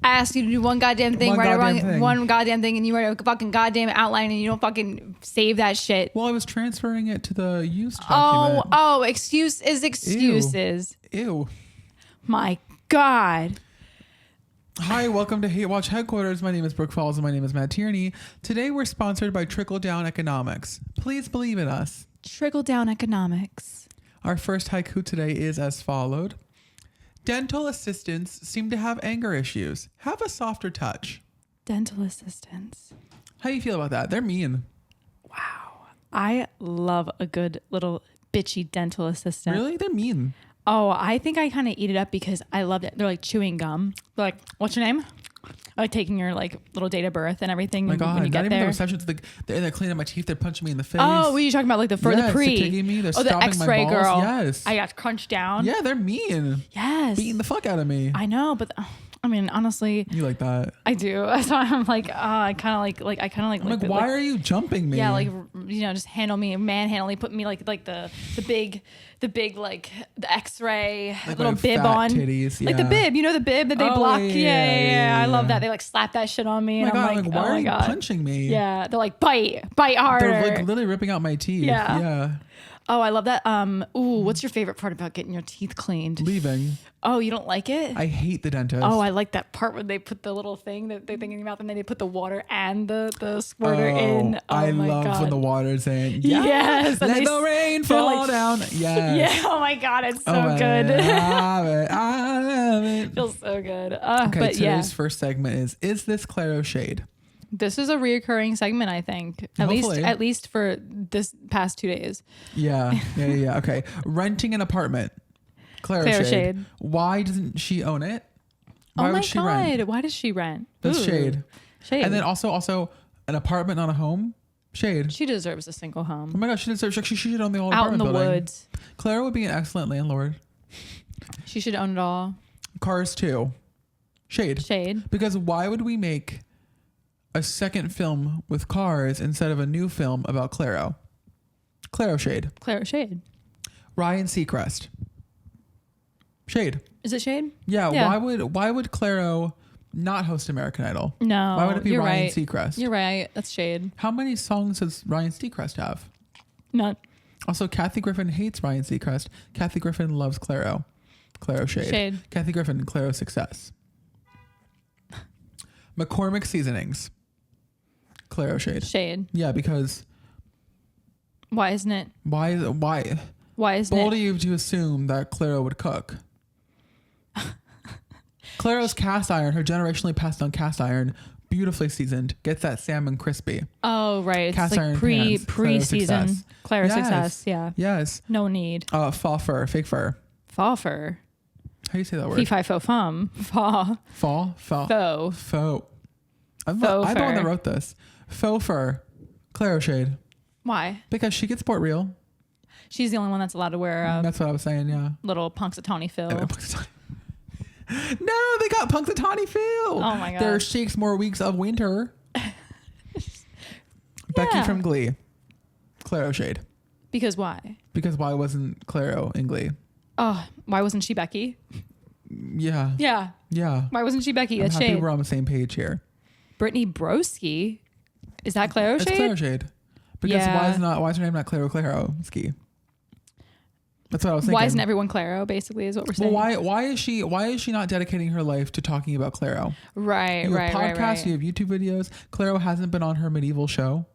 I asked you to do one goddamn thing, one goddamn thing, and you write a fucking goddamn outline, and you don't fucking save that shit. Well, I was transferring it to the used document. Excuses. Ew. My God. Hi, welcome to Hate Watch Headquarters. My name is Brooke Falls and my name is Matt Tierney. Today we're sponsored by Trickle Down Economics. Please believe in us. Trickle Down Economics. Our first haiku today is as followed. Dental assistants seem to have anger issues. Have a softer touch. Dental assistants. How do you feel about that? They're mean. Wow. I love a good little bitchy dental assistant. Really? They're mean. Oh, I think I kind of eat it up because I love it. They're like chewing gum. They're like, what's your name? Like taking your like little date of birth and everything. Oh my God, when you not get even there. the reception's they're cleaning my teeth. They're punching me in the face. Oh, what are you talking about? Like the yes, pre? They're kicking me. They're the stomping X-ray my balls. girl. Yes. I got crunched down. Yeah, they're mean. Yes. Beating the fuck out of me. I know, but I mean, honestly, you like that? I do. So I'm like, I kind of like. I'm like, why are you jumping me? Yeah, like just handle me, manhandle, put me like the big like the X-ray like little bib on, titties, yeah. Like the bib, the bib that they block. Yeah. I love that. They like slap that shit on me, Oh and my I'm God, like, why oh are my you God, punching me? Yeah, they're like bite harder. They're like literally ripping out my teeth. Yeah. Oh, I love that. What's your favorite part about getting your teeth cleaned? Leaving. Oh, you don't like it? I hate the dentist. Oh, I like that part where they put the little thing that they think in your mouth and then they put the water and the squirter in. Oh, I my love God. when the water's in. Yes. Let the rain fall down. Yes. Yeah. Oh my God. It's so good. I love it. Feels so good. Okay. But today's first segment is this Claro shade? This is a reoccurring segment, I think. At least for this past 2 days. Yeah. Okay. Renting an apartment. Claro shade. Why doesn't she own it? Why would she rent? Why does she rent? That's shade. Shade. And then also an apartment, not a home. Shade. She deserves a single home. Oh my gosh, she should own the whole out in apartment the building. woods. Clara would be an excellent landlord. She should own it all. Cars too. Shade. Because why would we make a second film with cars instead of a new film about Claro? Claro shade. Ryan Seacrest. Shade. Is it shade? Yeah. Why would Claro not host American Idol? No. Why would it be Ryan right. Seacrest? You're right. That's shade. How many songs does Ryan Seacrest have? None. Also, Kathy Griffin hates Ryan Seacrest. Kathy Griffin loves Claro. Claro shade. Kathy Griffin, Claro success. McCormick Seasonings. Claro shade. Yeah, because why isn't it? Why isn't bold of you to assume that Claro would cook? Claro's cast iron, her generationally passed down cast iron, beautifully seasoned, gets that salmon crispy. Oh right, it's cast like iron pre-season. Claro success. Yeah. Yes. No need. Fall fur, fake fur. Fall fur. How do you say that word? Fee-fi-fo-fum. Fall. Faux. I'm the one that wrote this. Faux fur. Claro shade. Why? Because she gets sport real. She's the only one that's allowed to wear that's what I was saying, yeah. Little Punxsutawney Phil. No, they got Punxsutawney Phil. Oh my God. There shakes more weeks of winter. Becky from Glee. Claro shade. Because why? Because why wasn't Claro in Glee? Oh, why wasn't she Becky? Yeah. Why wasn't she Becky? That's happy shade. We're on the same page here. Brittany Broski. Is that Claro shade? It's Claro shade. Because why is her name not Claro Ski? That's what I was thinking. Why isn't everyone Claro? Basically, is what we're saying. Well, why is she not dedicating her life to talking about Claro? Right. You have podcasts. You have YouTube videos. Claro hasn't been on her medieval show.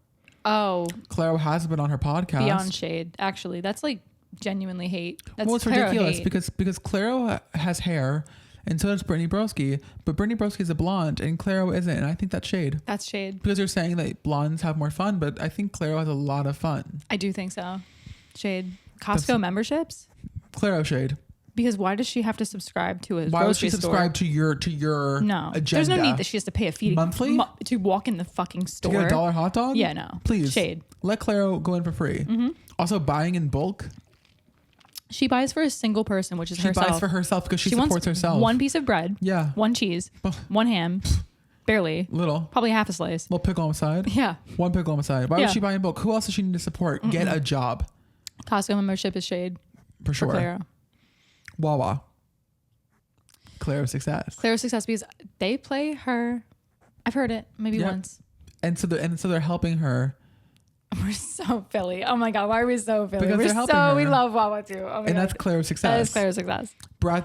Oh. Claro hasn't been on her podcast. Beyond shade. Actually, that's like genuinely hate. That's it's Claro ridiculous hate. because Claro has hair, and so does Brittany Broski. But Brittany Broski is a blonde, and Claro isn't. And I think that's shade. That's shade. Because you're saying that blondes have more fun, but I think Claro has a lot of fun. I do think so. Shade. Costco memberships? Claro shade. Because why does she have to subscribe to a grocery store? Why would she subscribe to your no agenda? There's no need that she has to pay a fee monthly to walk in the fucking store to get $1 hot dog. Yeah, no, please shade. Let Claro go in for free. Mm-hmm. Also, buying in bulk. She buys for a single person, which is herself. She buys for herself because she supports herself. One piece of bread. Yeah. One cheese. One ham. Barely. Little. Probably half a slice. Little pickle on the side. Yeah. One pickle on the side. Why would she buy in bulk? Who else does she need to support? Mm-mm. Get a job. Costco membership is shade. For sure. For Claro. Wawa. Claro Success. Claro Success, because they play her. I've heard it maybe once. And so they're helping her. We're so Philly. Oh my God, why are we so Philly? Because they're helping her. We love Wawa too. Oh my And God. that's Claro Success. That is Claro Success.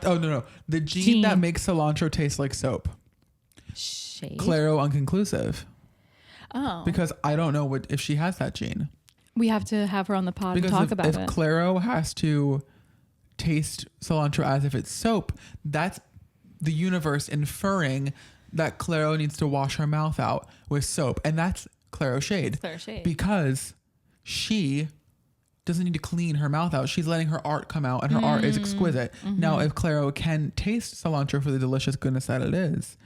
Oh no. The gene that makes cilantro taste like soap. Shade. Claro Unconclusive. Oh. Because I don't know if she has that gene. We have to have her on the pod because and talk about it. If Claro has to taste cilantro as if it's soap, that's the universe inferring that Claro needs to wash her mouth out with soap. And that's Claro shade. Claro shade. Because she doesn't need to clean her mouth out. She's letting her art come out, and her art is exquisite. Mm-hmm. Now, if Claro can taste cilantro for the delicious goodness that it is,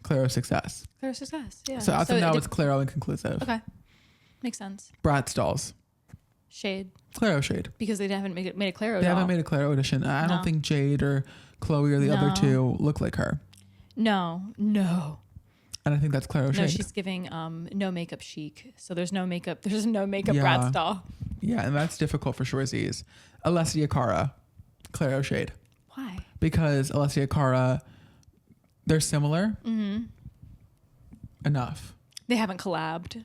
Claro Success. Claro Success, yeah. So as of now, it's Claro Inconclusive. Okay. Makes sense. Bratz dolls. Shade. Claro shade. Because they haven't made a Claro They doll. haven't made a Claro edition. I don't think Jade or Chloe or the other two look like her. No. And I think that's Claro shade. No, she's giving no makeup chic. So there's no makeup Bratz doll. Yeah, and that's difficult for Schwarzies. Alessia Cara, Claro shade. Why? Because Alessia Cara, they're similar. Mm-hmm. Enough. They haven't collabed.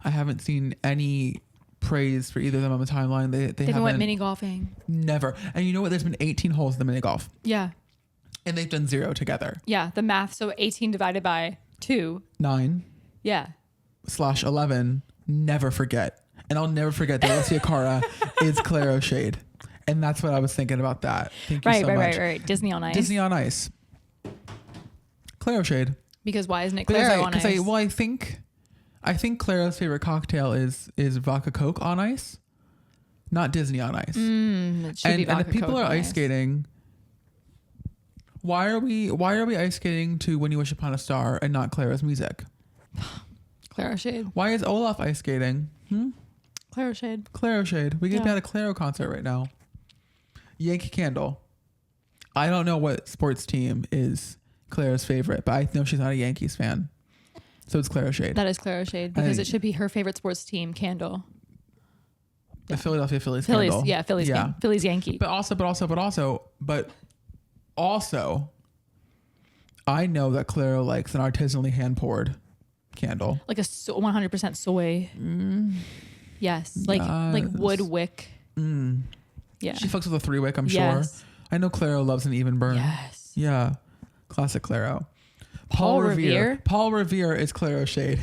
I haven't seen any praise for either of them on the timeline. They haven't went mini golfing. Never. And you know what? There's been 18 holes in the mini golf. Yeah. And they've done 0 together. Yeah, the math. So 18 divided by 2. 9. Yeah. /11. Never forget. And I'll never forget that Alessia Cara is Claro shade. And that's what I was thinking about that. Thank you so much. Right. Disney on Ice. Disney on Ice. Claro shade. Because why isn't it Claro on Ice? I think Claro's favorite cocktail is vodka Coke on ice, not Disney on ice. It should be vodka and if people Coke are on ice skating, why are we ice skating to When You Wish Upon a Star and not Claro's music? Claro shade. Why is Olaf ice skating? Claro shade. Claro shade. We could be at a Claro concert right now. Yankee Candle. I don't know what sports team is Claro's favorite, but I know she's not a Yankees fan. So it's Claro shade. That is Claro shade because it should be her favorite sports team, Candle. The Philadelphia Phillies. Candle. Yeah, Phillies Yankee. But also, I know that Claro likes an artisanally hand poured candle, like a 100% soy. Yes, like wood wick. Yeah, she fucks with a 3 wick. I'm sure. I know Claro loves an even burn. Yes. Yeah, classic Claro. Paul Revere is Claro shade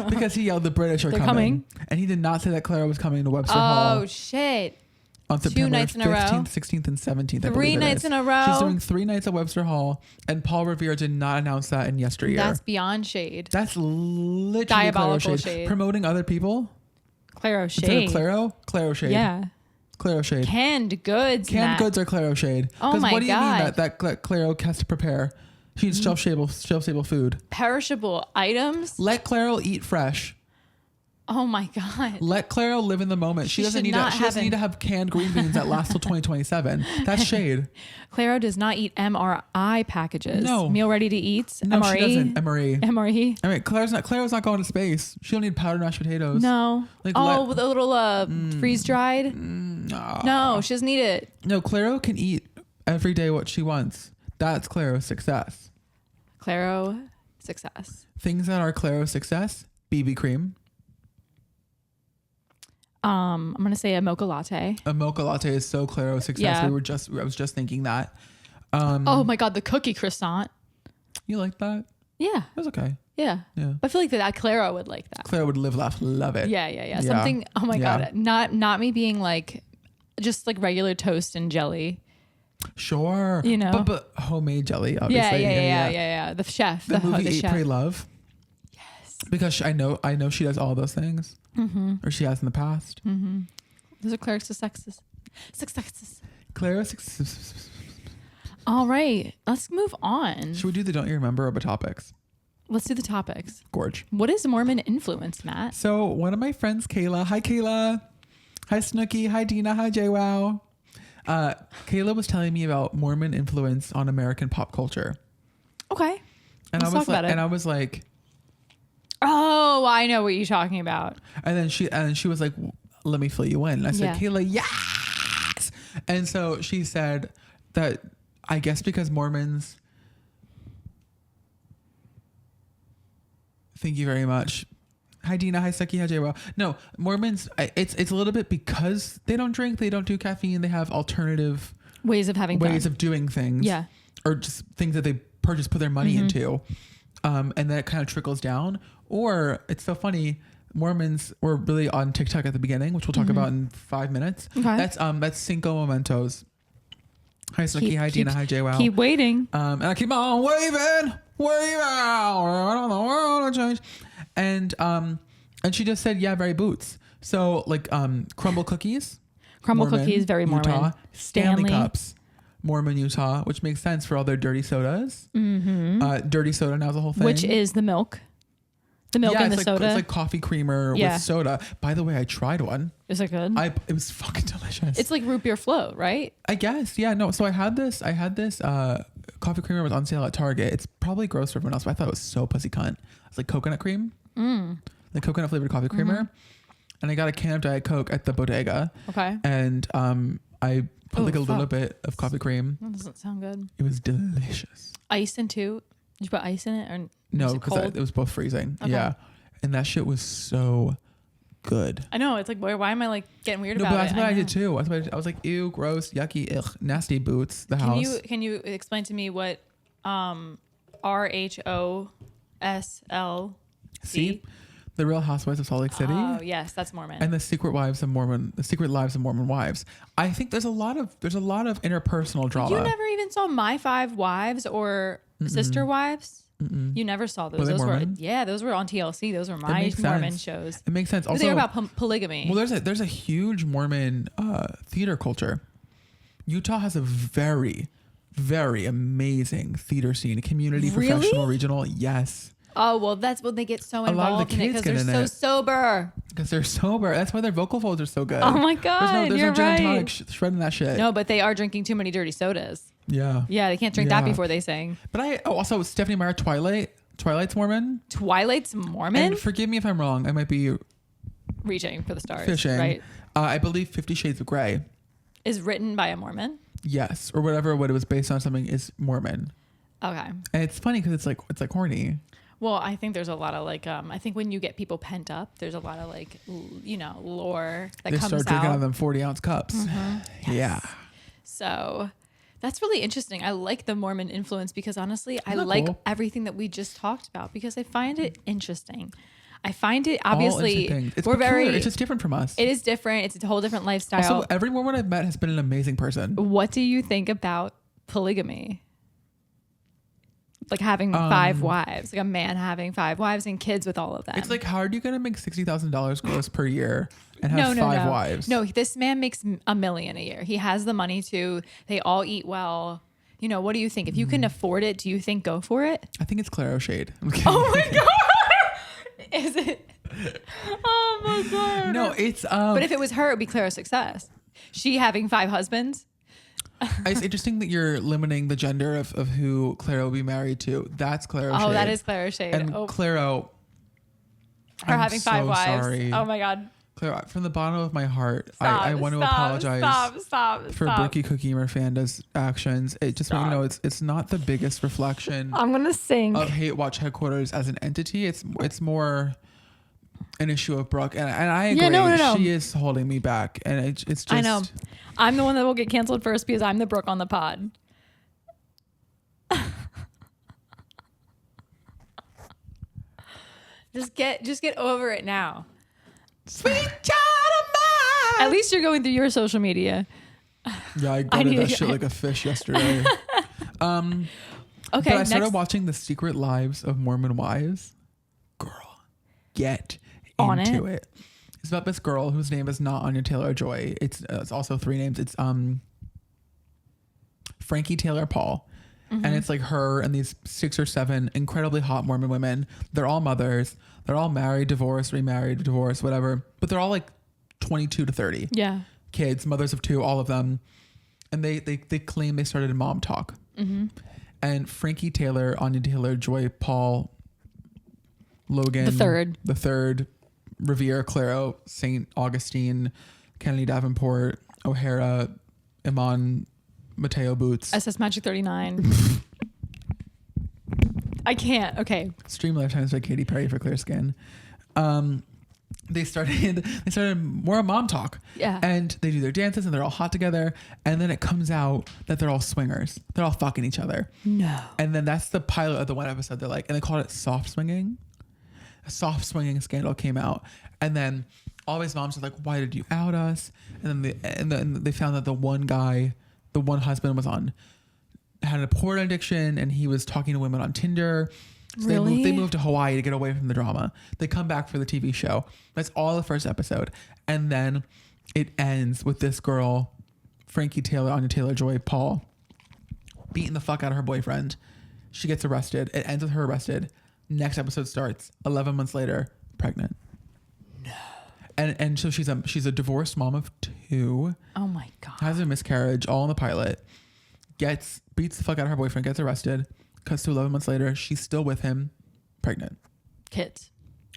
because he yelled the British are coming, and he did not say that Claro was coming to Webster Hall. Oh shit! On September 15th, 16th, and 17th. 3 nights in a row. She's doing 3 nights at Webster Hall, and Paul Revere did not announce that in yesteryear. That's beyond shade. That's literally diabolical Claro shade. Promoting other people. Claro shade. Instead of Claro shade. Yeah. Claro shade. Canned goods. Canned goods are Claro shade. Oh my what do you mean God. that Claro has to prepare? She eats shelf-stable food. Perishable items? Let Claro eat fresh. Oh my God. Let Claro live in the moment. She doesn't need to have canned green beans that last till 2027. That's shade. Claro does not eat MRI packages. No. Meal ready to eat. No, MRE? she doesn't. MRE. MRE? I mean, Claro's not going to space. She don't need powdered mashed potatoes. No. With a little freeze dried? No, she doesn't need it. No, Claro can eat every day what she wants. That's Claro's success. Claro success. Things that are Claro's success: BB cream. I'm gonna say a mocha latte. A mocha latte is so Claro's success. Yeah. I was just thinking that. Oh my God, the cookie croissant. You like that? Yeah. That's okay. Yeah. I feel like that Claro would like that. Claro would love it. Yeah. Something. Oh my God. Not me being like, just like regular toast and jelly. Sure. You know, but homemade jelly, obviously. Yeah. The chef. The movie Eat, chef. Pray, Love. Yes. Because I know she does all those things. Or she has in the past. Those are Claro's successes. Claro's success. All right. Let's move on. Should we do the Don't You Remember about topics? Let's do the topics. Gorge. What is Mormon influence, Matt? So one of my friends, Kayla. Hi, Kayla. Hi, Snooki. Hi, Dina. Hi, JWoww. Kayla was telling me about Mormon influence on American pop culture. Okay. And Let's talk about it. And I was like, oh, I know what you're talking about. And then she was like, let me fill you in. And I said, Yeah. Kayla, yes. And so she said that I guess because Mormons. Thank you very much. Hi Dina, hi Seki, hi JWoww. No, Mormons, it's a little bit because they don't drink, they don't do caffeine, they have alternative ways of having ways fun. of doing things. Yeah. Or just things that they put their money into. And then it kind of trickles down. Or it's so funny, Mormons were really on TikTok at the beginning, which we'll talk about in 5 minutes. Okay. That's Cinco Momentos. Hi Seki, hi Dina, hi JWoww. Keep waiting. And I keep on waving around the world change. And she just said, yeah, very boots. So like crumble cookies. Crumble Mormon, cookies, very Mormon. Utah. Stanley cups. Mormon, Utah, which makes sense for all their dirty sodas. Dirty soda now is a whole thing. Which is the milk. The milk and the soda. It's like coffee creamer with soda. By the way, I tried one. Is it good? It was fucking delicious. It's like root beer float, right? I guess. Yeah, no. So I had this coffee creamer was on sale at Target. It's probably gross for everyone else, but I thought it was so pussy cunt. It's like coconut cream. Like coconut flavored coffee creamer. And I got a can of Diet Coke at the bodega. Okay. And I put like a little bit of coffee cream. That doesn't sound good. It was delicious. Ice in too? Did you put ice in it? Or no, because it was both freezing. Okay. Yeah. And that shit was so good. I know. It's like, why am I like getting weird about it? No, but that's what I did too. That's what I was like, ew, gross, yucky, ugh, nasty boots, the house. Can you explain to me what RHOSLC? The Real Housewives of Salt Lake City. Oh yes, that's Mormon. And the Secret Lives of Mormon Wives. I think there's a lot of interpersonal drama. You never even saw My Five Wives or Sister Wives. You never saw those. Those were on TLC. Those were my Mormon shows. It makes sense. Also, they're about polygamy. Well, there's a huge Mormon theater culture. Utah has a very, very amazing theater scene. Community, professional, regional. Yes. Oh, well, that's when they get so involved in it because they're so sober. Because they're sober. That's why their vocal folds are so good. Oh my God, there's you're no gin and right. tonic shredding that shit. No, but they are drinking too many dirty sodas. Yeah. Yeah, they can't drink that before they sing. But also Stephanie Meyer, Twilight's Mormon. Twilight's Mormon? And forgive me if I'm wrong. I might be reaching for the stars. Fishing. Right. I believe 50 Shades of Grey is written by a Mormon. Yes, or whatever. What it was based on something is Mormon. Okay. And it's funny because it's like horny. Well, I think there's a lot of like, I think when you get people pent up, there's a lot of like, lore that comes out. They start drinking out of them 40-ounce cups. Yes. Yeah. So that's really interesting. I like the Mormon influence because honestly, I like everything that we just talked about because I find it interesting. I find it obviously it's just different from us. It is different. It's a whole different lifestyle. Also, every Mormon I've met has been an amazing person. What do you think about polygamy? Like having 5 wives, like a man having 5 wives and kids with all of them. It's like, how are you going to make $60,000 gross per year and have 5 wives? No, this man makes $1 million a year. He has the money to. They all eat well. What do you think? If you can afford it, do you think go for it? I think it's Claro Shade. Oh my God. Is it? Oh my God. No, it's but if it was her, it would be Clara's success. She having 5 husbands. It's interesting that you're limiting the gender of who Claro will be married to. That's Claro Shade. Oh, that is Claro Shade. And Claro, her having 5 wives. Sorry. Oh my God. Claro, from the bottom of my heart, I want to apologize for Brookie Cookie Merfanda's actions. It just want you know it's not the biggest reflection. I'm gonna sing of Hate Watch headquarters as an entity. It's more an issue of Brooke, and I agree. No. She is holding me back, and it's just. I know. I'm the one that will get canceled first because I'm the Brooke on the pod. Just get over it now. Sweet child of mine. At least you're going through your social media. Yeah, I got that shit like a fish yesterday. Okay. But I started watching The Secret Lives of Mormon Wives. Girl, get into it. It's about this girl whose name is not Anya Taylor-Joy. It's also 3 names. It's Frankie Taylor Paul. And it's like her and these 6 or 7 incredibly hot Mormon women. They're all mothers. They're all married, divorced, remarried, divorced, whatever. But they're all like 22 to 30. Yeah. Kids, mothers of 2, all of them. And they claim they started in Mom Talk. And Frankie Taylor, Anya Taylor-Joy, Paul, Logan. The third. Revere, Claro, St. Augustine, Kennedy Davenport, O'Hara, Iman Mateo boots. SS Magic 39. I can't. Okay. Stream Lifetimes by Katy Perry for clear skin. They started more mom talk. Yeah. And they do their dances and they're all hot together. And then it comes out that they're all swingers. They're all fucking each other. No. And then that's the pilot of the one episode. They're like, and they called it soft swinging. A soft swinging scandal came out. And then all these moms are like, why did you out us? And then they found that the one guy, the one husband had a porn addiction and he was talking to women on Tinder. So really? they moved to Hawaii to get away from the drama. They come back for the TV show. That's all the first episode. And then it ends with this girl, Frankie Taylor, Anya Taylor-Joy, Paul, beating the fuck out of her boyfriend. She gets arrested. It ends with her arrested. Next episode starts 11 months later, pregnant. No. And so she's a divorced mom of 2. Oh my God. Has a miscarriage, all in the pilot. Beats the fuck out of her boyfriend, gets arrested. Cuts to 11 months later, she's still with him, pregnant. Kids.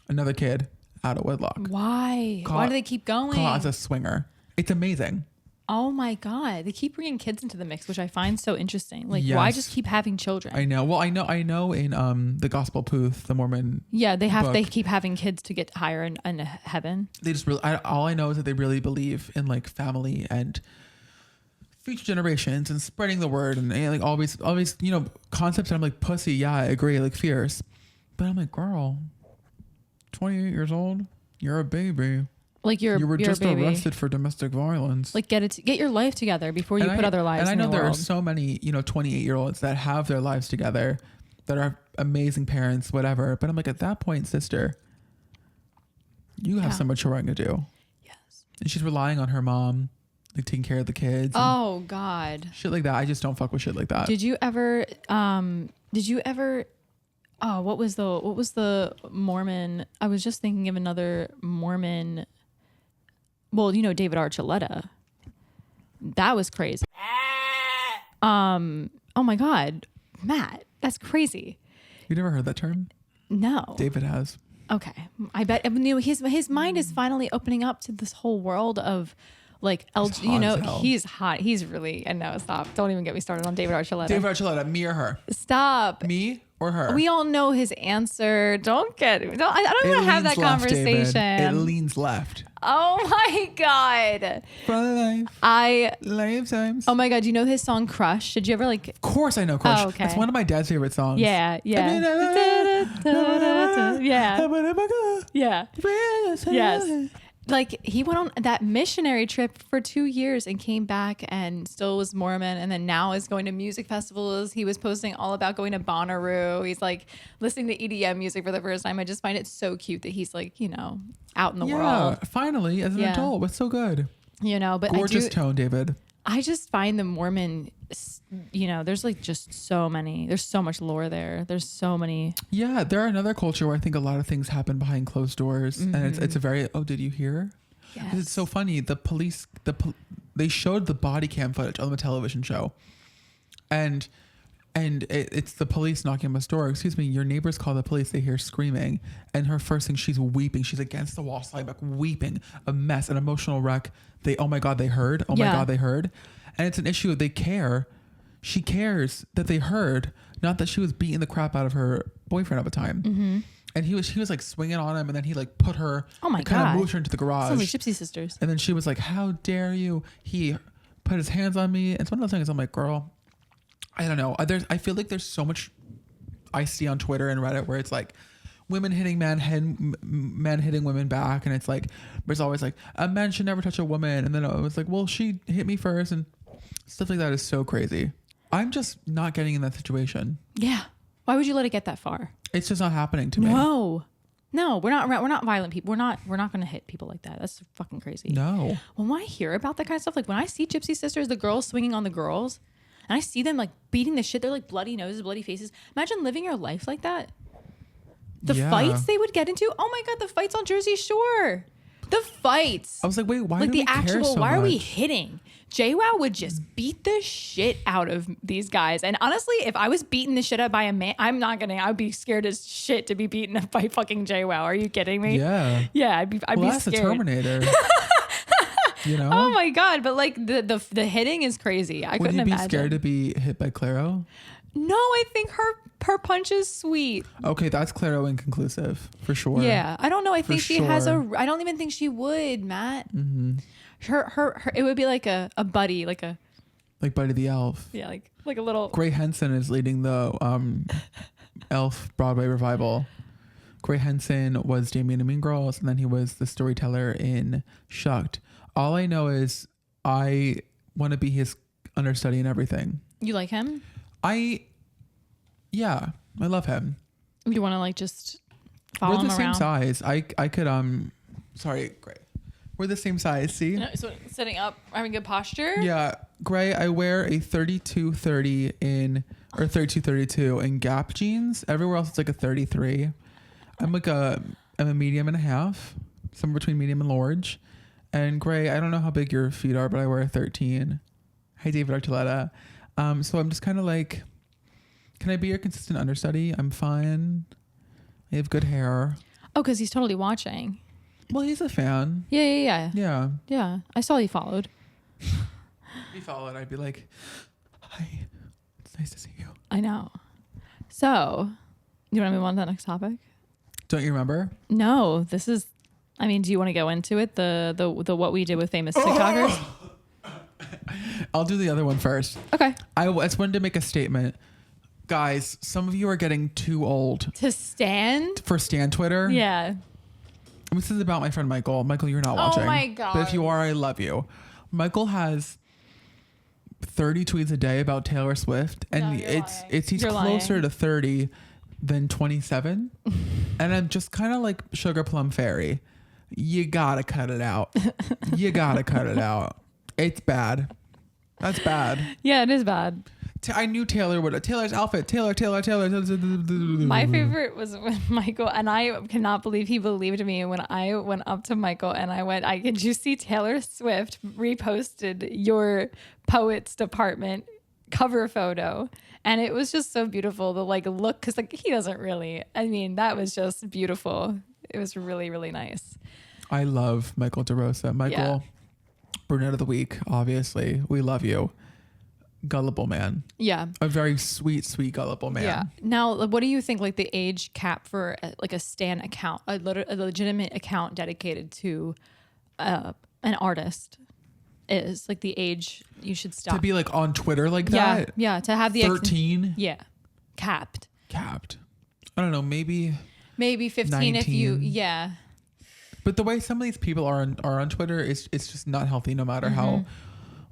Another kid out of wedlock. Why? Why do they keep going? Caught as a swinger. It's amazing. Oh my God. They keep bringing kids into the mix, which I find so interesting. Like, yes. Why just keep having children? I know. Well, I know in the Gospel Puth, the Mormon they keep having kids to get higher in heaven. They just really, all I know is that they really believe in like family and future generations and spreading the word and like all these concepts. And I'm like, pussy, yeah, I agree, like fierce. But I'm like, girl, 28 years old, you're a baby. Like you were just arrested for domestic violence. Like get your life together before you put other lives in the world. And I know there are so many 28-year-olds that have their lives together, that are amazing parents, whatever. But I'm like, at that point, sister, you have so much maturing to do. Yes. And she's relying on her mom, like taking care of the kids. Oh God. Shit like that. I just don't fuck with shit like that. Did you ever? Oh, what was the Mormon? I was just thinking of another Mormon. Well, David Archuleta. That was crazy. Oh my God, Matt, that's crazy. You never heard that term? No. David has. Okay, I bet his mind is finally opening up to this whole world of like he's hot. He's really. And no, stop. Don't even get me started on David Archuleta. David Archuleta, me or her? Stop. Me or her? We all know his answer. I don't want to have that conversation. David. It leans left. Oh my God. For life. Lifetimes. Oh my God. You know his song Crush? Did you ever like? Of course I know Crush. Oh, okay. It's one of my dad's favorite songs. Yeah. Yeah. Yeah. Yes. Like he went on that missionary trip for 2 years and came back and still was Mormon, and then now is going to music festivals. He was posting all about going to Bonnaroo. He's like listening to EDM music for the first time. I just find it so cute that he's like, out in the world. Finally, as an adult. It's so good. But gorgeous tone, David. I just find the Mormon, there's like just so many. There's so much lore there. There's so many. Yeah, they're another culture where I think a lot of things happen behind closed doors, and it's a very. Oh, did you hear? Yes. It's so funny. The police, they showed the body cam footage on the television show, and it's the police knocking on the door. Excuse me, your neighbors call the police. They hear screaming, and her first thing, she's weeping. She's against the wall, sliding back, weeping, a mess, an emotional wreck. Oh my God, they heard. Oh my God, they heard. And it's an issue. They care. She cares that they heard, not that she was beating the crap out of her boyfriend at the time. Mm-hmm. And he was like swinging on him, and then he like put her. Oh my God! Kind of moved her into the garage. Sounds like Gypsy Sisters. And then she was like, "How dare you?" He put his hands on me. And it's one of those things. I'm like, girl, I don't know. I feel like there's so much I see on Twitter and Reddit where it's like women hitting men hitting women back, and it's like there's always like a man should never touch a woman, and then it was like, well, she hit me first, and stuff like that is so crazy. I'm just not getting in that situation. Yeah. Why would you let it get that far? It's just not happening to me. No, we're not violent people. We're not going to hit people like that. That's fucking crazy. No. When I hear about that kind of stuff, like when I see Gypsy Sisters, the girls swinging on the girls, and I see them like beating the shit, they're like bloody noses, bloody faces. Imagine living your life like that. The fights they would get into. Oh my God, the fights on Jersey Shore. The fights. I was like, wait, why? Like do we care so why much? are we hitting? JWoww would just beat the shit out of these guys. And honestly, if I was beaten the shit out by a man, I would be scared as shit to be beaten up by fucking JWoww. Are you kidding me? Yeah. Yeah, I'd be that's scared. the Terminator. you know? Oh my God. But like the hitting is crazy. I couldn't imagine. Would you be scared to be hit by Claro? No, I think her punch is sweet. Okay, that's Claro inconclusive for sure. Yeah, I don't know. I think she has I don't even think she would, Matt. Mm-hmm. Her it would be like a buddy, like Buddy the Elf. Yeah, like a little. Gray Henson is leading the Elf Broadway revival. Gray Henson was Damien in Mean Girls, and then he was the storyteller in Shucked. All I know is I want to be his understudy and everything. You like him? Yeah, I love him. You want to like just follow him around? We're the same size. I could sorry, Gray. We're the same size, see? No, so sitting up, having good posture? Yeah. Gray, I wear a 32-30 or 32-32 in Gap jeans. Everywhere else it's like a 33. I'm a medium and a half, somewhere between medium and large. And Gray, I don't know how big your feet are, but I wear a 13. Hi, David Archuleta. So I'm just kind of like, can I be your consistent understudy? I'm fine. I have good hair. Oh, because he's totally watching. Well, he's a fan. Yeah. Yeah. I saw he followed. If he followed, I'd be like, hi, it's nice to see you. I know. So, you want to move on to the next topic? Don't you remember? No, do you want to go into it? The what we did with famous TikTokers? I'll do the other one first. Okay. I just wanted to make a statement. Guys, some of you are getting too old. To stand? For Stan Twitter? Yeah. This is about my friend Michael. Michael, you're not watching. Oh my God. But if you are, I love you. Michael has 30 tweets a day about Taylor Swift. And he's you're closer lying. to 30 than 27. And I'm just kind of like Sugar Plum Fairy. You gotta cut it out. You gotta cut it out. It's bad. That's bad. Yeah, it is bad. I knew Taylor would. Taylor's outfit. Taylor. My favorite was when Michael, and I cannot believe he believed me when I went up to Michael and I went, did you see Taylor Swift reposted your Poets Department cover photo? And it was just so beautiful. The like look, because like he doesn't really, that was just beautiful. It was really, really nice. I love Michael DeRosa. Michael, Brunette of the Week, obviously. We love you. Gullible man. Yeah. A very sweet, sweet gullible man. Yeah. Now, what do you think like the age cap for like a Stan account, a legitimate account dedicated to an artist is? Like the age you should stop. To be like on Twitter like that? Yeah. To have the 13? Yeah. Capped. I don't know, maybe 15 19. if you, yeah. But the way some of these people are on Twitter, it's just not healthy no matter how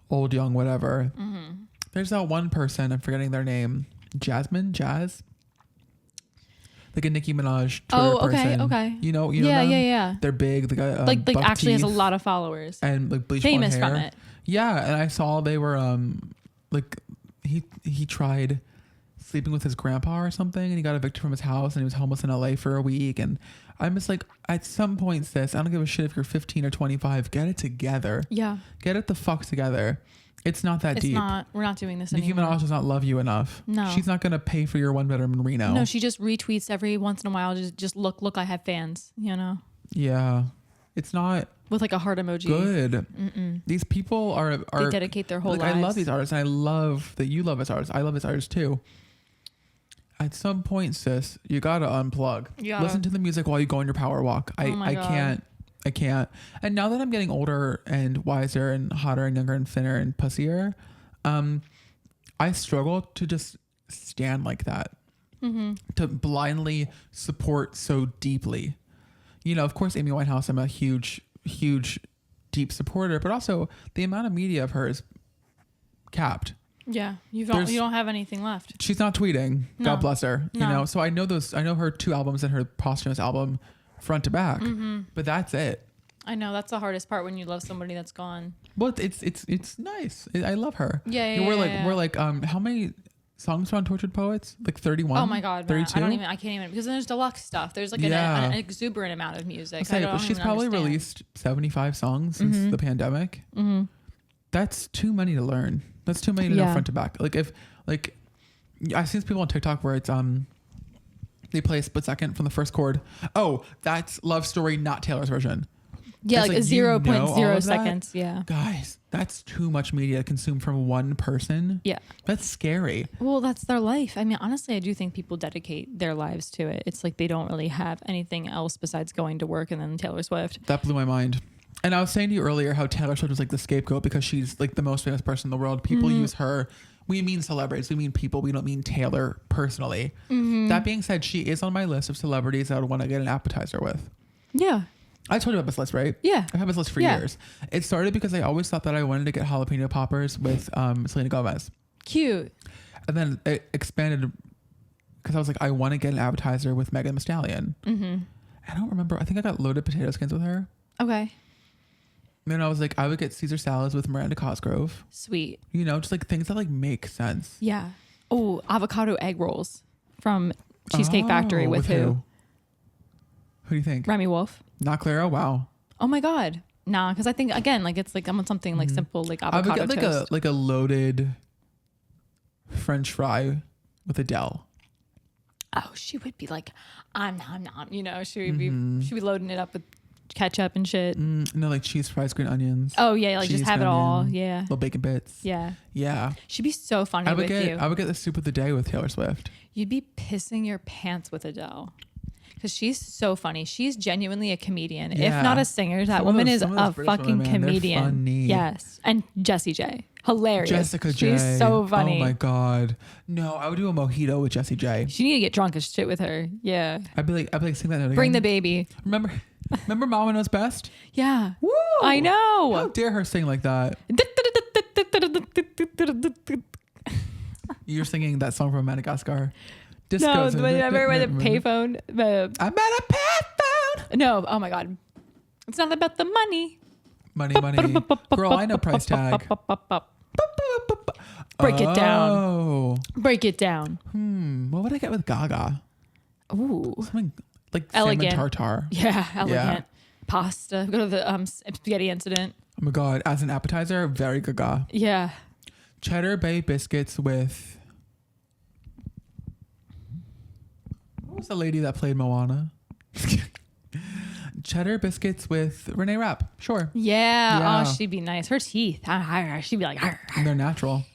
old, young, whatever. Mm-hmm. There's that one person, I'm forgetting their name. Jazz? Like a Nicki Minaj Twitter person. Okay. You know yeah, them? Yeah. They're big. The guy, like actually has a lot of followers. And like bleach famous blonde hair. from it. Yeah, and I saw they were like he tried sleeping with his grandpa or something, and he got evicted from his house, and he was homeless in LA for a week. And I'm just like, at some point, sis, I don't give a shit if you're 15 or 25. Get it together. Yeah. Get it the fuck together. It's not that deep. It's not. We're not doing this Nicki anymore. Minaj does not love you enough. No. She's not going to pay for your one bedroom in Reno. No, she just retweets every once in a while. Just look, I have fans, you know? Yeah. It's not. With like a heart emoji. Good. Mm-mm. These people are they dedicate their whole lives. I love these artists, and I love that you love this artist. I love this artist too. At some point, sis, you gotta unplug. Listen to the music while you go on your power walk. I can't. And now that I'm getting older and wiser and hotter and younger and thinner and pussier, I struggle to just stand like that. Mm-hmm. To blindly support so deeply. You know, of course, Amy Winehouse, I'm a huge, deep supporter, but also the amount of media of her is capped. Yeah, you don't have anything left. She's not tweeting. No. God bless her. No. You know, so I know her 2 albums and her posthumous album front to back, but that's it. I know that's the hardest part when you love somebody that's gone. Well, it's nice. I love her. Yeah. We're like how many songs are on Tortured Poets? Like 31. Oh my God, 32. I can't even because there's deluxe stuff. There's like an exuberant amount of music. She's probably released 75 songs since the pandemic. Mm-hmm. That's too many to learn. That's too many to know front to back. I've seen people on TikTok where it's they play a split second from the first chord. Oh, that's Love Story, not Taylor's version. Yeah, like a 0.0 seconds. Yeah. Guys, that's too much media to consume from one person. Yeah. That's scary. Well, that's their life. I mean, honestly, I do think people dedicate their lives to it. It's like they don't really have anything else besides going to work and then Taylor Swift. That blew my mind. And I was saying to you earlier how Taylor Swift was like the scapegoat because she's like the most famous person in the world. People use her. We mean celebrities. We mean people. We don't mean Taylor personally. That being said, she is on my list of celebrities I would want to get an appetizer with. Yeah. I told you about this list, right? Yeah. I've had this list for years. It started because I always thought that I wanted to get jalapeno poppers with Selena Gomez. Cute. And then it expanded because I was like, I want to get an appetizer with Megan Thee Stallion. I don't remember. I think I got loaded potato skins with her. Okay. And then I was like, I would get Caesar salads with Miranda Cosgrove. Sweet. You know, just like things that like make sense. Yeah. Oh, avocado egg rolls from Cheesecake Factory with who? Who do you think? Remy Wolf. Not Claro? Wow. Oh my God. Nah, because I think again, like it's like I'm on something like simple, like avocado I would get toast. like a loaded French fry with Adele. Oh, she would be like, I'm not, you know, she'd be loading it up with ketchup and shit. No, like cheese fries, green onions. Oh yeah, like cheese, just have it all. Yeah. Little bacon bits. Yeah. Yeah. She'd be so funny with you. I would get the soup of the day with Taylor Swift. You'd be pissing your pants with Adele. Because she's so funny. She's genuinely a comedian. Yeah. If not a singer, that woman is a fucking comedian. Yes. And Jessie J. Hilarious. Jessica J. She's so funny. Oh my God. No, I would do a mojito with Jessie J. She need to get drunk as shit with her. Yeah. I'd be like, sing that note again. Bring the baby. Remember Mama Knows Best? Yeah. Woo! I know. How dare her sing like that? You're singing that song from Madagascar. No, remember with the payphone? I'm at a payphone. No, oh my God. It's not about the money. Money. Girl, I know price tag. Break it down. Break it down. What would I get with Gaga? Ooh. Something like elegant. salmon tartare. Yeah, elegant. Pasta. Go to the spaghetti incident. Oh my God. As an appetizer, very Gaga. Yeah. Cheddar Bay biscuits with... What was the lady that played Moana? Cheddar biscuits with Renee Rapp. Sure. Yeah. Oh, she'd be nice. Her teeth. She'd be like... And they're natural.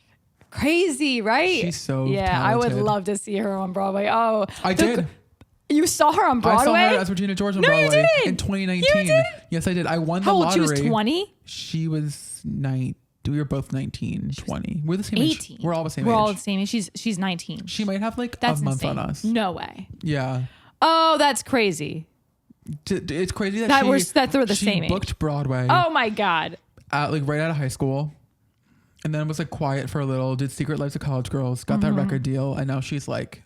Crazy, right? She's so talented. I would love to see her on Broadway. Oh. I did. You saw her on Broadway? I saw her as Regina George on Broadway. You didn't. In 2019. You didn't? Yes, I did. I won the How old? lottery. She was 20? She was 9. We were both 19, 20. We're the same 18. age. We're all the same age. We're all the same age. She's 19. She might have like That's a month insane. on us. No way. Yeah. Oh, that's crazy. It's crazy that that we're the same age. She booked Broadway. Oh my God. Right out of high school. And then was like quiet for a little, did Secret Lives of College Girls, got that record deal, and now she's like...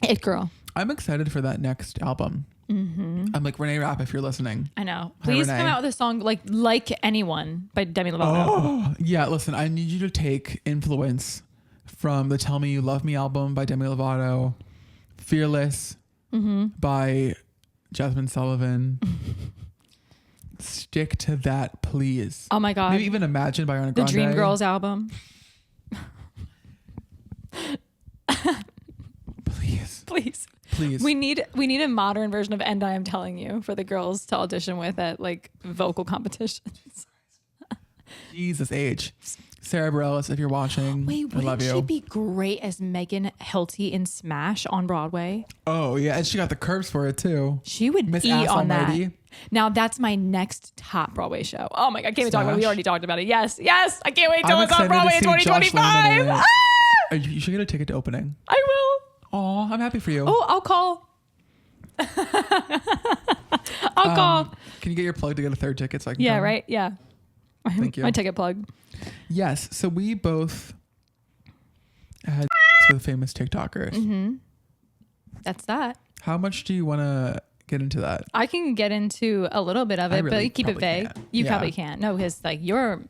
It girl. I'm excited for that next album. I'm like, Renee Rapp, if you're listening. I know. Please come out with a song like Anyone by Demi Lovato. Oh, yeah, listen, I need you to take influence from the Tell Me You Love Me album by Demi Lovato, Fearless by Jasmine Sullivan. Stick to that, please. Oh my God. Maybe even Imagine by Ariana Grande. The Dreamgirls album. Please. We need a modern version of And I Am Telling You for the girls to audition with at like vocal competitions. Jesus H. Sarah Bareilles, if you're watching, wait, I love you. Wouldn't she be great as Megan Hilty in Smash on Broadway? Oh yeah, and she got the curves for it too. She would Miss eat Ass on Almighty. that. Now that's my next top Broadway show. Oh my God, I can't even talk about it. We already talked about it. Yes, I can't wait till it's on Broadway in 2025. You should get a ticket to opening. I will. Oh, I'm happy for you. Oh, I'll call. I'll call. Can you get your plug to get a third ticket so I can Yeah, come? right? Yeah. Thank you. My ticket plug. Yes. So we both had with famous TikTokers. That's that. How much do you want to get into that? I can get into a little bit of it, really but keep it vague. Can't. You probably can't. No, because like you're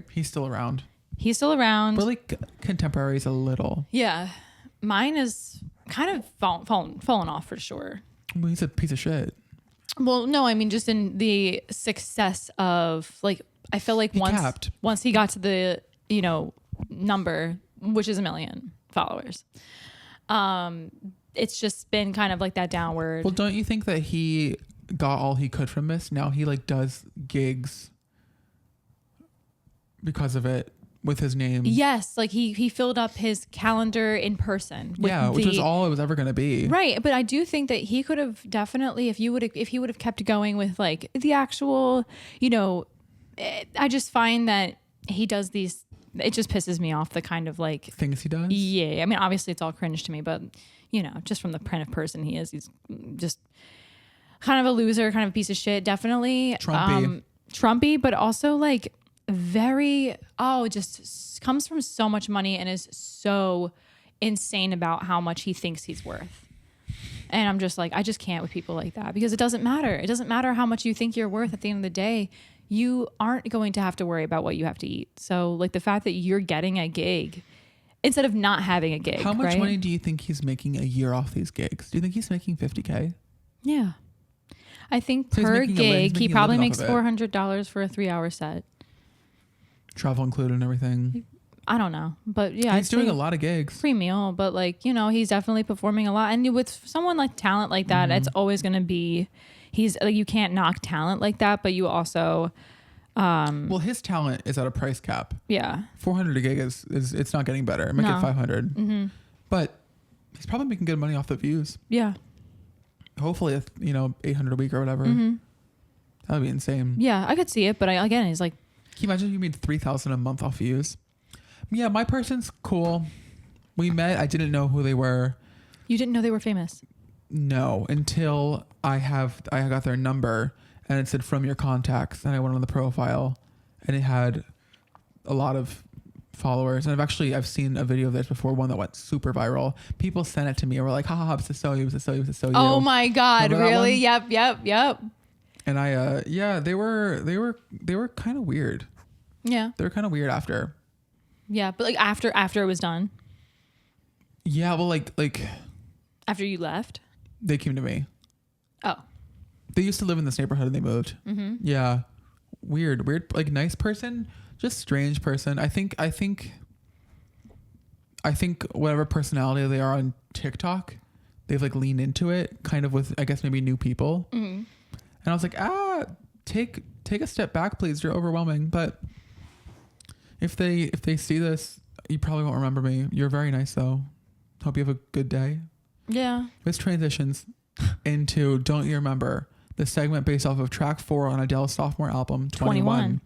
he's still around. He's still around. But like contemporaries a little. Yeah. Mine is kind of fallen off for sure. Well, he's a piece of shit. Well, no, I mean just in the success of like I feel like once he got to the, number, which is 1 million followers, it's just been kind of like that downward. Well, don't you think that he got all he could from this. Now he like does gigs because of it with his name. Yes, like he filled up his calendar in person. Which is all it was ever going to be. Right, but I do think that he could have definitely, if he would have kept going with like the actual, I just find that he does these. It just pisses me off, the kind of like things he does. Yeah, I mean, obviously it's all cringe to me, but just from the kind of person he is, he's just kind of a loser, kind of a piece of shit. Definitely Trumpy, but also like just comes from so much money and is so insane about how much he thinks he's worth. And I'm just like, I just can't with people like that, because it doesn't matter. It doesn't matter how much you think you're worth. At the end of the day, you aren't going to have to worry about what you have to eat. So like the fact that you're getting a gig instead of not having a gig. How much money do you think he's making a year off these gigs? Do you think he's making $50K? Yeah. I think so per gig, he probably makes $400 for a 3-hour set. Travel included and everything. I don't know, but yeah, he's doing a lot of gigs. Free meal, but like, he's definitely performing a lot. And with someone like talent like that, it's always going to be, he's like, you can't knock talent like that, but you also, well, his talent is at a price cap. Yeah. 400 a gig is it's not getting better. It might get 500, but he's probably making good money off the views. Yeah. Hopefully, 800 a week or whatever. That would be insane. Yeah, I could see it, but he's like, can you imagine if you made $3,000 a month off views? Yeah, my person's cool. We met. I didn't know who they were. You didn't know they were famous? No, until I got their number and it said from your contacts, and I went on the profile and it had a lot of followers. And I've seen a video of this before, one that went super viral. People sent it to me and were like, ha ha ha, this is so you. Oh my God, really? Yep. And they were kind of weird. Yeah. They were kind of weird after. Yeah, but like after it was done. Yeah, well, like after you left, they came to me. Oh. They used to live in this neighborhood and they moved. Mm-hmm. Yeah, weird, like nice person, just strange person. I think whatever personality they are on TikTok, they've like leaned into it, kind of with I guess maybe new people. Mm-hmm. And I was like, take a step back, please. You're overwhelming, but. If they see this, you probably won't remember me. You're very nice though. Hope you have a good day. Yeah. This transitions into Don't You Remember, the segment based off of track 4 on Adele's sophomore album, 21.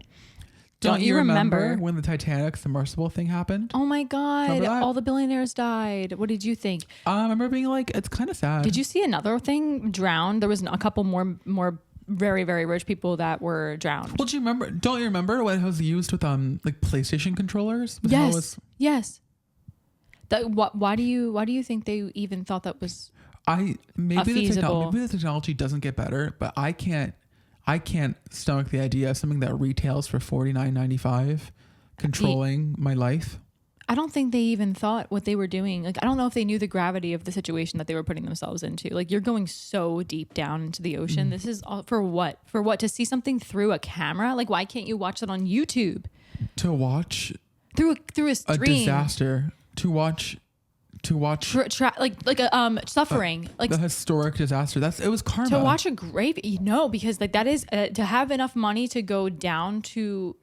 Don't you remember when the Titanic submersible thing happened? Oh my God. All the billionaires died. What did you think? I remember being like, it's kind of sad. Did you see another thing drowned? There was a couple more very, very rich people that were drowned. Well, don't you remember when it was used with like PlayStation controllers? Yes. Why do you think they even thought that was maybe the technology doesn't get better, but I can't stomach the idea of something that retails for $49.95 controlling my life. I don't think they even thought what they were doing. Like, I don't know if they knew the gravity of the situation that they were putting themselves into. Like, you're going so deep down into the ocean. This is all for what? For what? To see something through a camera? Like, why can't you watch it on YouTube? To watch through a stream. A disaster. To watch suffering, like the historic disaster. It was karma. To watch a grave, because like that is to have enough money to go down to.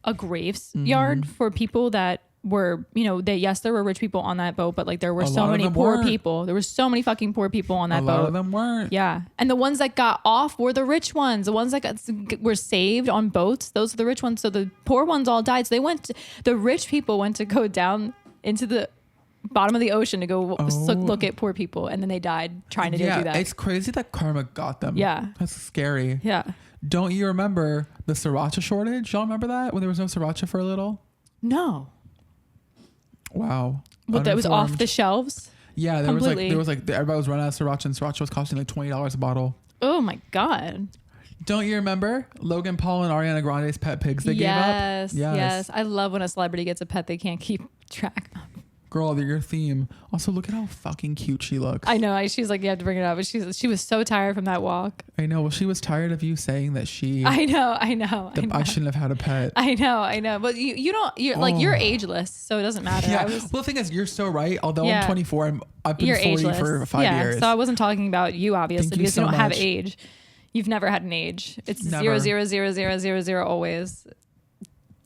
A graveyard for people that were, there were rich people on that boat, but like there were so many poor people. There were so many fucking poor people on that boat. A lot of them weren't. Yeah. And the ones that got off were the rich ones. The ones that were saved on boats, those are the rich ones. So the poor ones all died. So the rich people went to go down into the bottom of the ocean to go look at poor people. And then they died trying to do that. It's crazy that karma got them. Yeah. That's scary. Yeah. Don't you remember the sriracha shortage? Y'all remember that when there was no sriracha for a little? No. Wow. What, that was off the shelves? Yeah, there was everybody was running out of sriracha, and sriracha was costing like $20 a bottle. Oh my God. Don't you remember Logan Paul and Ariana Grande's pet pigs they gave up? Yes. I love when a celebrity gets a pet they can't keep track of. Girl, your theme. Also, look at how fucking cute she looks. I know. She's like, you have to bring it up. But she was so tired from that walk. I know. Well, she was tired of you saying that she. I know. I shouldn't have had a pet. I know. But you're ageless, so it doesn't matter. Yeah. Well, the thing is, you're so right. Although I'm 24, I've been 40 ageless. For 5 years. So I wasn't talking about you, obviously, because you don't have age. You've never had an age. It's never. 0 always.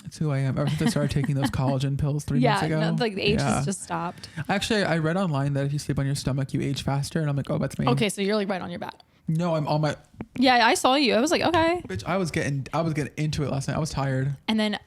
That's who I am. Ever since I started taking those collagen pills 3 months ago. Yeah, like the age has just stopped. Actually, I read online that if you sleep on your stomach, you age faster. And I'm like, oh, that's me. Okay, so you're like right on your back. No, I'm on my. Yeah, I saw you. I was like, okay. Bitch, I was getting into it last night. I was tired. And then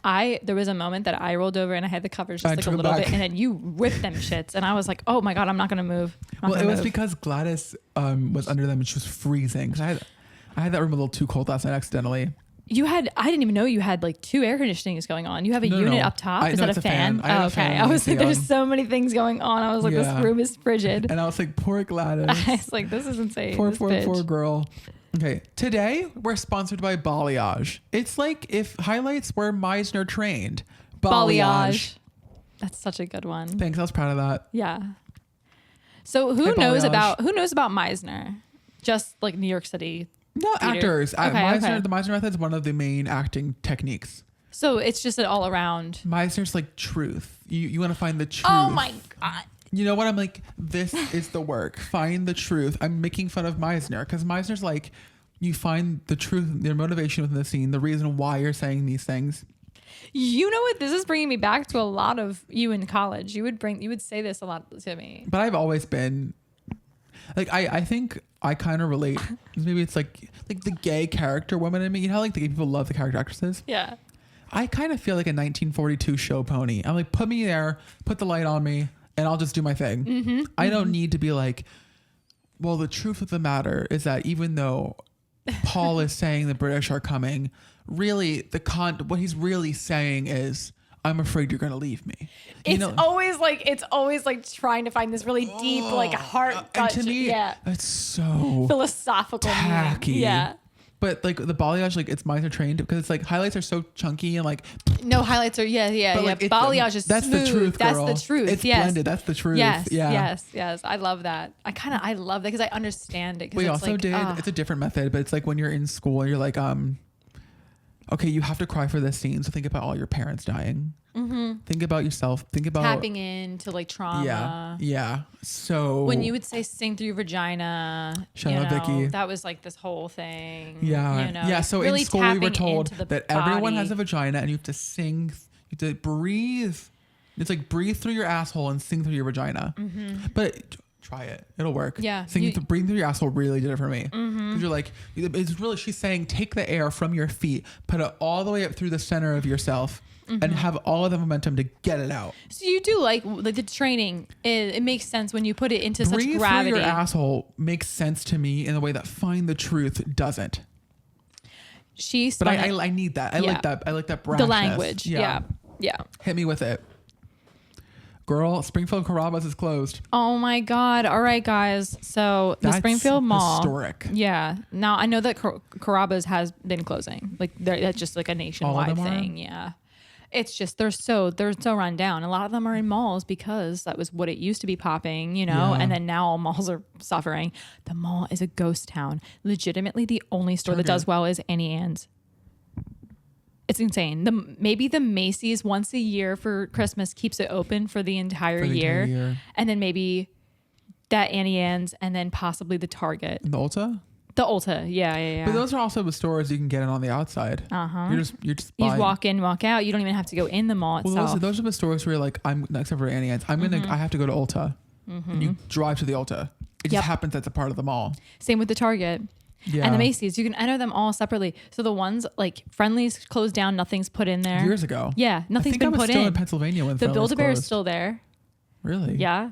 there was a moment that I rolled over and I had the covers just like a little bit, and then you ripped them shits, and I was like, oh my god, I'm not gonna move. Well, it was because Gladys was under them and she was freezing. Cause I had that room a little too cold last night accidentally. I didn't even know you had like 2 air conditionings going on. You have a unit up top. Is that a fan? Oh, okay. I was like, there's so many things going on. I was like, this room is frigid. And I was like, poor Gladys. I was like, this is insane. Poor girl. Okay. Today we're sponsored by Balayage. It's like if highlights were Meisner trained. Balayage. That's such a good one. Thanks. I was proud of that. Yeah. So who knows about Meisner? Just like New York City. No, theater. Actors. The Meisner method is one of the main acting techniques. So it's just an all around. Meisner's like truth. You want to find the truth. Oh my god. You know what? I'm like, this is the work. Find the truth. I'm making fun of Meisner because Meisner's like, you find the truth, your motivation within the scene, the reason why you're saying these things. You know what? This is bringing me back to a lot of you in college. You would say this a lot to me. But I've always been like, I think I kind of relate. Maybe it's like the gay character woman in me. You know how like the gay people love the character actresses? Yeah. I kind of feel like a 1942 show pony. I'm like, put me there, put the light on me, and I'll just do my thing. Mm-hmm, I don't need to be like, well, the truth of the matter is that even though Paul is saying the British are coming, really what he's really saying is, I'm afraid you're going to leave me. It's always like trying to find this really deep, like heart gut. And to me, it's so philosophical, tacky. Meaning. Yeah. But like the balayage, like it's Meisner trained because it's like highlights are so chunky and like. No, highlights are But like, balayage is that's smooth. The truth, girl. That's the truth. It's blended. That's the truth. Yes. I love that. I love that because I understand it. We also did. It's a different method, but it's like when you're in school and you're like, okay, you have to cry for this scene. So think about all your parents dying. Mm-hmm. Think about yourself. Think about tapping into like trauma. Yeah. So when you would say "sing through your vagina," shout out Vicky. That was like this whole thing. Yeah. You know? Yeah. So really in school we were told that everyone has a vagina and you have to sing. You have to breathe. It's like breathe through your asshole and sing through your vagina. Mm-hmm. But try it. It'll work. Yeah. Breathing through your asshole really did it for me. Because you're like, it's really, she's saying take the air from your feet, put it all the way up through the center of yourself. Mm-hmm. And have all of the momentum to get it out. So you do like the training. It makes sense when you put it into Breathe such gravity. Through your asshole makes sense to me in a way that find the truth doesn't. But I need that. I like that. I like that brashness. The language. Yeah. Hit me with it. Girl, Springfield Carrabba's is closed. Oh my God. All right, guys. So the Springfield Mall. Historic. Yeah. Now I know that Carrabba's has been closing. Like that's just like a nationwide thing. Yeah. It's just they're so run down. A lot of them are in malls because that was what it used to be popping, and then now all malls are suffering. The mall is a ghost town. Legitimately, the only store that does well is Annie Ann's. It's insane. Maybe the Macy's once a year for Christmas keeps it open for the entire year. And then maybe that Annie Ann's and then possibly the Target. The Ulta? The Ulta, yeah. But those are also the stores you can get in on the outside. Uh-huh. You're just buying. You walk in, walk out. You don't even have to go in the mall itself. Those are the stores where you're like, except for Annie Ann's, I have to go to Ulta. Mm-hmm. And you drive to the Ulta. It just happens that's a part of the mall. Same with the Target. Yeah. And the Macy's. You can enter them all separately. So the ones like Friendly's closed down, nothing's put in there. Years ago. Yeah, nothing's been put in. I still in Pennsylvania when the Build-A-Bear is still there. Really? Yeah.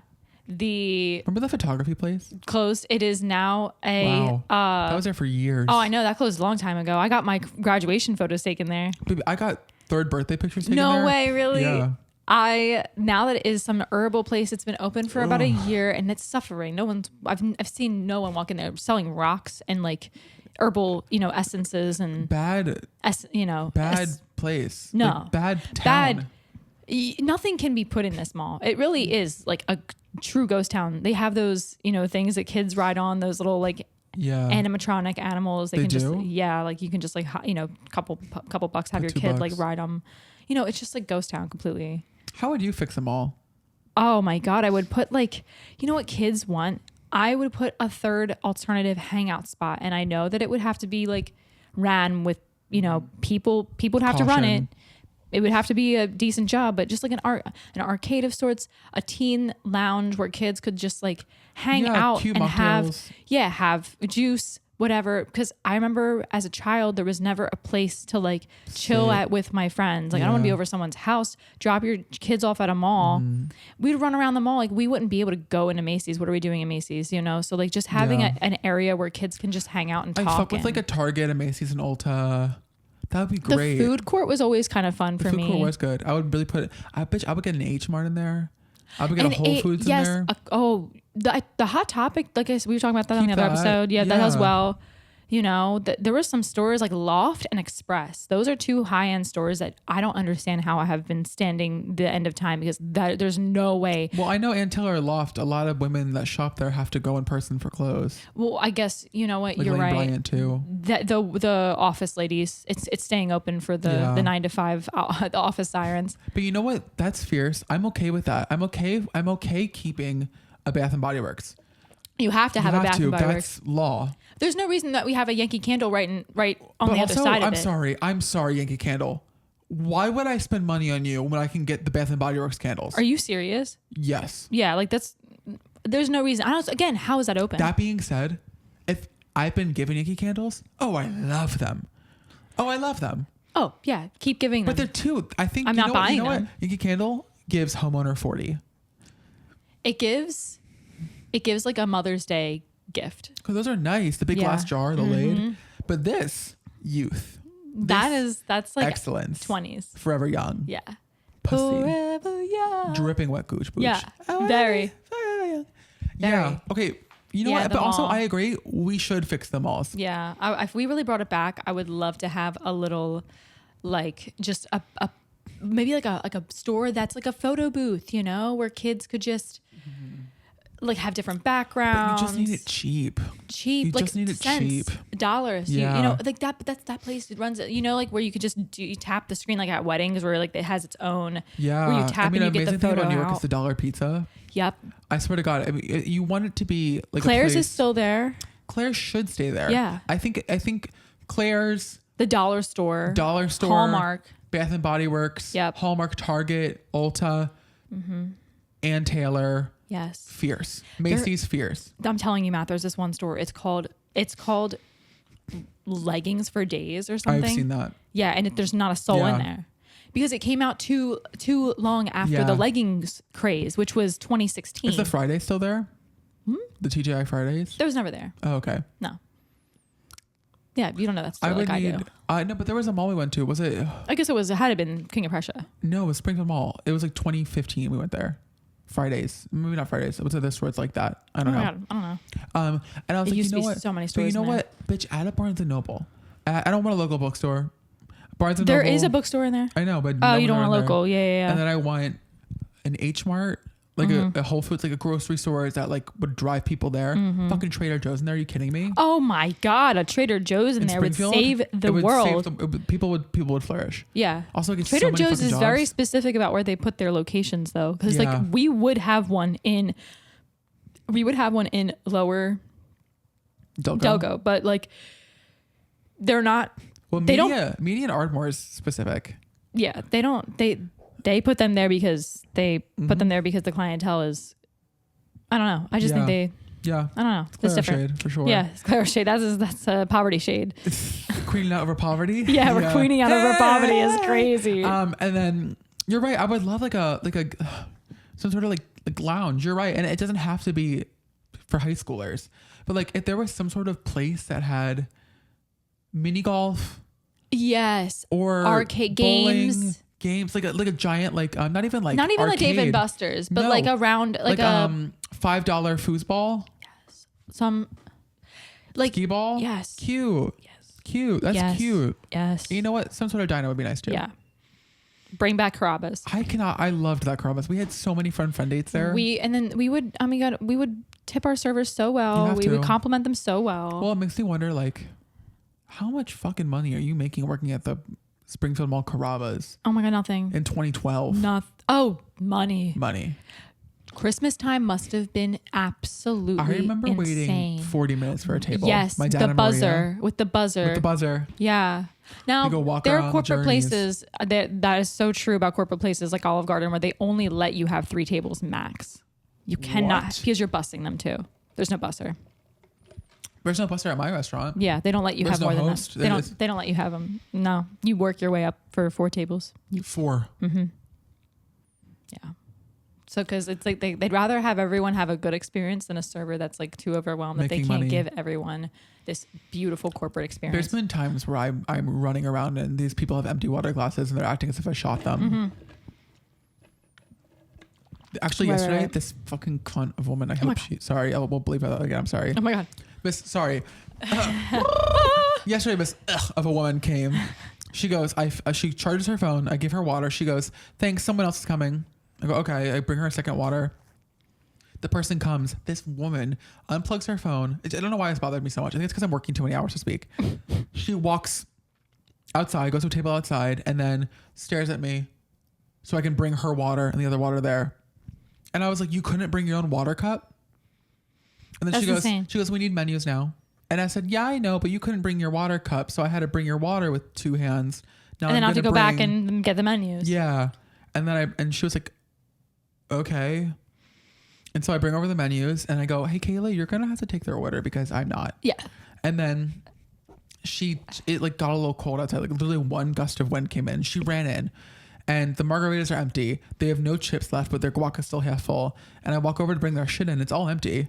Remember the photography place? Closed. It is now a that was there for years. Oh, I know, that closed a long time ago. I got my graduation photos taken there. Baby, I got third birthday pictures taken there. No way, really? Yeah. Now that it is some herbal place, it's been open for about a year and it's suffering. I've seen no one walk in there selling rocks and like herbal, essences and bad place. No, like bad town. Nothing can be put in this mall. It really is like a true ghost town. They have those, things that kids ride on, those little like animatronic animals. They can just, like you can just like, couple bucks have your kid like ride them. It's just like ghost town completely. How would you fix them all? Oh my God. I would put like, what kids want? I would put a third alternative hangout spot. And I know that it would have to be like ran with, people would have to run it. It would have to be a decent job, but just like an arcade of sorts, a teen lounge where kids could just like hang out and have juice, whatever. Because I remember as a child, there was never a place to like chill at with my friends. Like I don't want to be over someone's house. Drop your kids off at a mall. We'd run around the mall. Like we wouldn't be able to go into Macy's. What are we doing in Macy's? So like just having an area where kids can just hang out and talk. Fuck with like a Target, a Macy's, and Ulta. That would be great. The food court was always kind of fun for me. The food court was good. I would really I would get an H Mart in there. I would get a Whole Foods in there. The Hot Topic, like we were talking about that on the other episode. Yeah, that as well. There were some stores like Loft and Express. Those are two high-end stores that I don't understand how I have been standing the end of time because there's no way. Well, I know Ann Taylor Loft, a lot of women that shop there have to go in person for clothes. Well, I guess, you know what, like you're Lane right. Bryant too. The office ladies, it's staying open for the 9 to 5 the office sirens. But you know what? That's fierce. I'm okay with that. I'm okay keeping a Bath and Body Works. You have to have a Bath and Body Works. That's law. There's no reason that we have a Yankee Candle right on the other side of it. I'm sorry, Yankee Candle. Why would I spend money on you when I can get the Bath and Body Works candles? Are you serious? Yes. Yeah, like there's no reason. Again, how is that open? That being said, if I've been given Yankee Candles, I love them. Oh, yeah, keep giving them. But they're too, I think, I'm not buying them. What? Yankee Candle gives homeowner 40. It gives like a Mother's Day gift. Because those are nice. The big glass jar, the lid. But this, youth. That's like excellence. 20s. Forever young. Yeah. Pussy. Forever young. Dripping wet gooch booch. Yeah. Very. Yeah. Okay. You know what? But also I agree. We should fix the malls. Yeah. If we really brought it back, I would love to have a little, like just a maybe like a store that's like a photo booth, where kids could just like have different backgrounds. But you just need it cheap. You like just need it cents, cheap. Dollars. Yeah. Like that place, it runs, like where you could just you tap the screen like at weddings where like it has its own. Yeah. Where you tap and you get the photo thing about New York out. is the dollar pizza. Yep. I swear to God. I mean, you want it to be like Claire's a place. is still there. Claire's should stay there. Yeah. I think Claire's. The dollar store. Hallmark. Bath and Body Works. Yep. Hallmark, Target, Ulta. Ann Taylor. Yes. Fierce. Macy's fierce. I'm telling you, Matt, there's this one store. It's called Leggings for Days or something. I've seen that. Yeah, and there's not a soul in there. Because it came out too long after the leggings craze, which was 2016. Is the Friday still there? The TGI Fridays? There was never there. Oh, okay. No. Yeah, you don't know that store I do. No, but there was a mall we went to. Was it? I guess it had been King of Prussia. No, it was Springfield Mall. It was like 2015 we went there. Fridays. Maybe not Fridays. What's the store? It's like that. I don't know. God, I don't know. And I was like, used you know to be what? so many stores. But you know what? Bitch, add a Barnes & Noble. I don't want a local bookstore. Barnes & Noble. There is a bookstore in there? I know, but you don't want a local. Yeah. And then I want an H Mart. Like a Whole Foods, like a grocery store that like would drive people there. Fucking Trader Joe's in there. Are you kidding me? Oh my God, a Trader Joe's in there would save the world. People would flourish. Yeah. Also, like Trader Joe's is very specific about where they put their locations though, because like we would have one in Lower Delgo, but like they're not. Well, Media and Ardmore is specific. Yeah, they don't. They put them there because put them there because the clientele is. I don't know. I just think they. Yeah. I don't know. It's different. Shade, for sure. Yeah, it's Claire shade. That's a poverty shade. Queening out over poverty. Yeah, we're queening out over poverty is crazy. And then you're right. I would love like a some sort of like lounge. You're right, and it doesn't have to be for high schoolers, but like if there was some sort of place that had mini golf. Yes. Or arcade bowling, games like a giant not even arcade. Like Dave and Buster's, but like a round like a $5 foosball. Yes. Some like skee ball. Yes. Cute. Yes. Cute. That's cute. Yes. You know what? Some sort of dino would be nice too. Yeah. Bring back Carrabba's. I loved that Carrabba's. We had so many friend dates there. We would tip our servers so well. We would compliment them so well. Well, it makes me wonder, like, how much fucking money are you making working at the Springfield Mall Carrabba's? Oh my God, nothing. In 2012. Money. Christmas time must have been absolutely I remember insane. Waiting 40 minutes for a table. Yes, my dad the buzzer. With the buzzer. Yeah. Now, there are corporate places that is so true about corporate places like Olive Garden where they only let you have 3 tables max. You cannot, because you're bussing them too. There's no busser. There's no busser at my restaurant. Yeah, they don't let you have more than that. They don't let you have them. No, you work your way up for 4 tables. 4. Mm-hmm. Yeah. So, because it's like they'd rather have everyone have a good experience than a server that's like too overwhelmed that they can't give everyone this beautiful corporate experience. There's been times where I'm running around and these people have empty water glasses and they're acting as if I shot them. Mm-hmm. Actually, yesterday, this fucking cunt of woman, I won't believe that again. I'm sorry. Oh my God. Yesterday, Miss of a woman came. She goes, she charges her phone. I give her water. She goes, thanks, someone else is coming. I go, okay. I bring her a second water. The person comes. This woman unplugs her phone. I don't know why it's bothered me so much. I think it's because I'm working too many hours to speak. She walks outside, goes to a table outside, and then stares at me so I can bring her water and the other water there. And I was like, you couldn't bring your own water cup? And then she goes, we need menus now. And I said, yeah, I know, but you couldn't bring your water cup. So I had to bring your water with 2 hands. Now and then I have to go back and get the menus. Yeah. And then and she was like, okay. And so I bring over the menus and I go, hey, Kayla, you're going to have to take their order because I'm not. Yeah. And then it like got a little cold outside. Like literally one gust of wind came in. She ran in and the margaritas are empty. They have no chips left, but their guac is still half full. And I walk over to bring their shit in. It's all empty.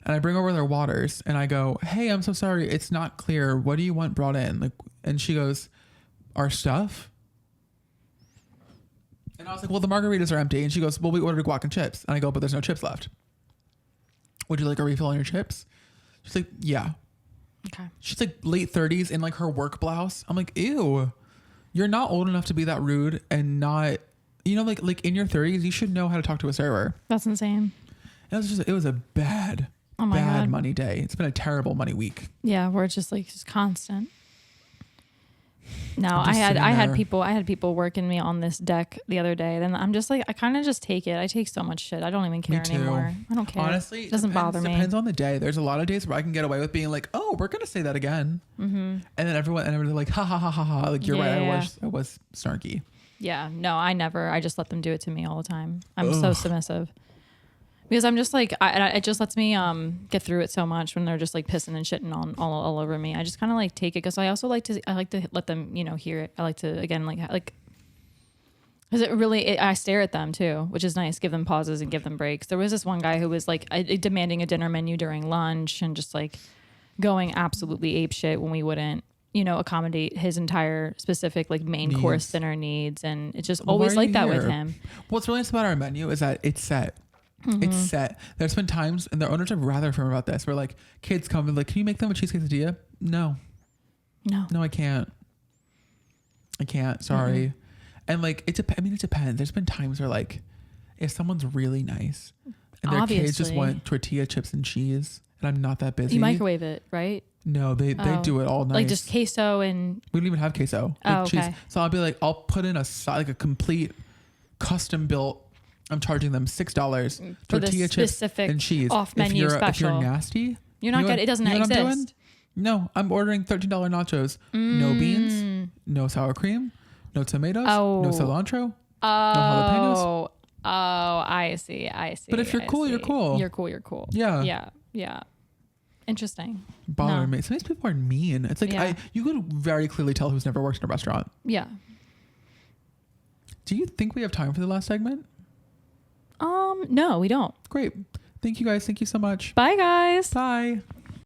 And I bring over their waters and I go, hey, I'm so sorry. It's not clear. What do you want brought in? Like, and she goes, our stuff? And I was like, well, the margaritas are empty. And she goes, well, we ordered guac and chips. And I go, but there's no chips left. Would you like a refill on your chips? She's like, yeah. Okay. She's like late 30s in like her work blouse. I'm like, ew, you're not old enough to be that rude and not, like in your 30s, you should know how to talk to a server. That's insane. It was a bad money day. It's been a terrible money week. Yeah. Where it's just constant. No, I had people working me on this deck the other day. Then I'm just like, I kind of just take it. I take so much shit. I don't even care anymore. I don't care. Honestly, it doesn't bother me. It depends on the day. There's a lot of days where I can get away with being like, oh, we're going to say that again. Mm-hmm. And then everyone's like, ha ha ha ha ha. Like, you're right. I was snarky. Yeah. No, I never. I just let them do it to me all the time. I'm so submissive. Because I'm just like, it just lets me get through it so much when they're just like pissing and shitting all over me. I just kind of like take it because I also like to let them, hear it. I like to, again, like, because I stare at them too, which is nice. Give them pauses and give them breaks. There was this one guy who was like demanding a dinner menu during lunch and just like going absolutely apeshit when we wouldn't, accommodate his entire specific like main course dinner needs. And it's just always like that with him. What's really nice about our menu is that it's set. Mm-hmm. It's set. There's been times, and the owners are rather firm about this, where like kids come and like, can you make them a cheesecake quesadilla? No, I can't. Sorry. Mm-hmm. And like, it depends. There's been times where like, if someone's really nice and their kids just want tortilla chips and cheese, and I'm not that busy. You microwave it, right? No, they do it all nice. Like just queso and. We don't even have queso. Oh, okay. Cheese. So I'll be like, I'll put in a complete custom built. I'm charging them $6 for tortilla chips and cheese. Off menu special. If you're nasty, you're not good. It doesn't exist. No, I'm ordering $13 nachos. No beans, no sour cream, no tomatoes, no cilantro, no jalapenos. Oh, I see. But if you're cool, you're cool. You're cool. Yeah. Interesting. Bothering me. Sometimes people are mean. It's like you could very clearly tell who's never worked in a restaurant. Yeah. Do you think we have time for the last segment? No, we don't. Great. Thank you guys. Thank you so much. Bye, guys. Bye.